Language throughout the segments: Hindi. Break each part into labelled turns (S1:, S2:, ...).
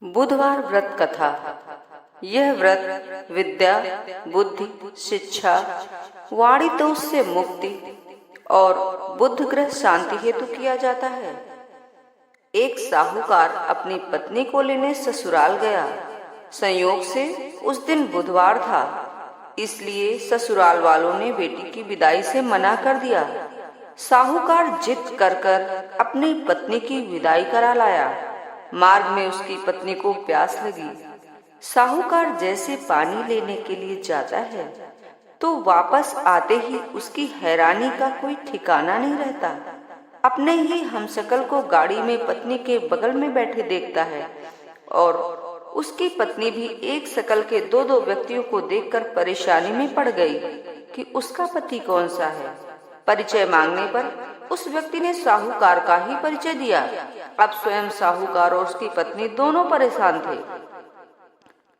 S1: बुधवार व्रत कथा। यह व्रत विद्या, बुद्धि, शिक्षा, वाणी दोष से मुक्ति और बुद्ध ग्रह शांति हेतु किया जाता है। एक साहूकार अपनी पत्नी को लेने ससुराल गया। संयोग से उस दिन बुधवार था, इसलिए ससुराल वालों ने बेटी की विदाई से मना कर दिया। साहूकार जिद कर अपनी पत्नी की विदाई करा लाया। मार्ग में उसकी पत्नी को प्यास लगी। साहूकार जैसे पानी लेने के लिए जाता है तो वापस आते ही उसकी हैरानी का कोई ठिकाना नहीं रहता। अपने ही हमशक्ल को गाड़ी में पत्नी के बगल में बैठे देखता है और उसकी पत्नी भी एक शकल के दो व्यक्तियों को देखकर परेशानी में पड़ गई कि उसका पति कौन सा है। परिचय मांगने पर उस व्यक्ति ने साहूकार का ही परिचय दिया। अब स्वयं साहूकार और उसकी पत्नी दोनों परेशान थे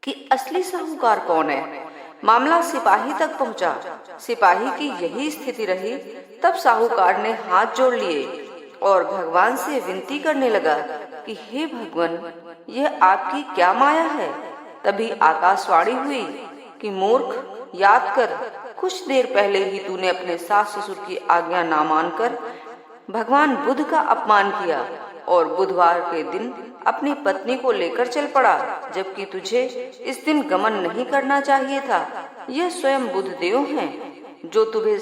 S1: कि असली साहूकार कौन है। मामला सिपाही तक पहुंचा। सिपाही की यही स्थिति रही। तब साहूकार ने हाथ जोड़ लिए और भगवान से विनती करने लगा कि हे भगवान, यह आपकी क्या माया है। तभी आकाशवाणी हुई कि मूर्ख, याद कर, कुछ देर पहले ही तूने अपने सास ससुर की आज्ञा ना मानकर भगवान बुद्ध का अपमान किया और बुधवार के दिन अपनी पत्नी को लेकर चल पड़ा, जबकि तुझे इस दिन गमन नहीं करना चाहिए था। यह स्वयं बुद्ध देव हैं जो तुम्हें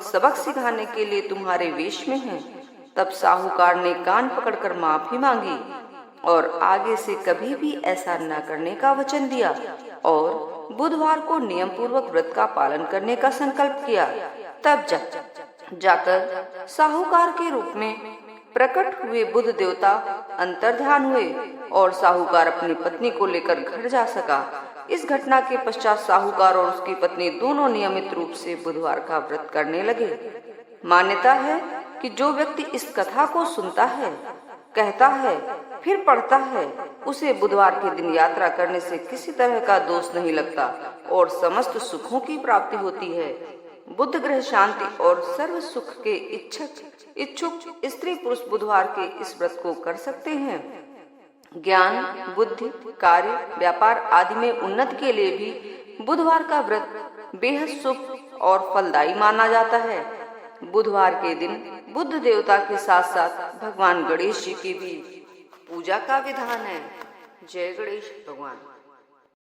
S1: सबक सिखाने के लिए तुम्हारे वेश में हैं। तब साहूकार ने कान पकड़कर माफी मांगी और आगे से कभी भी ऐसा न करने का वचन दिया और बुधवार को नियम पूर्वक व्रत का पालन करने का संकल्प किया। तब जाकर साहूकार के रूप में प्रकट हुए बुद्ध देवता अंतर्ध्यान हुए और साहूकार अपनी पत्नी को लेकर घर जा सका। इस घटना के पश्चात साहूकार और उसकी पत्नी दोनों नियमित रूप से बुधवार का व्रत करने लगे। मान्यता है कि जो व्यक्ति इस कथा को सुनता है, कहता है, फिर पढ़ता है, उसे बुधवार के दिन यात्रा करने से किसी तरह का दोष नहीं लगता और समस्त सुखों की प्राप्ति होती है। बुद्ध ग्रह शांति और सर्व सुख के इच्छुक स्त्री पुरुष बुधवार के इस व्रत को कर सकते हैं। ज्ञान, बुद्धि, कार्य, व्यापार आदि में उन्नति के लिए भी बुधवार का व्रत बेहद शुभ और फलदायी माना जाता है। बुधवार के दिन बुद्ध देवता के साथ साथ भगवान गणेश जी की भी पूजा का विधान है। जय गणेश भगवान।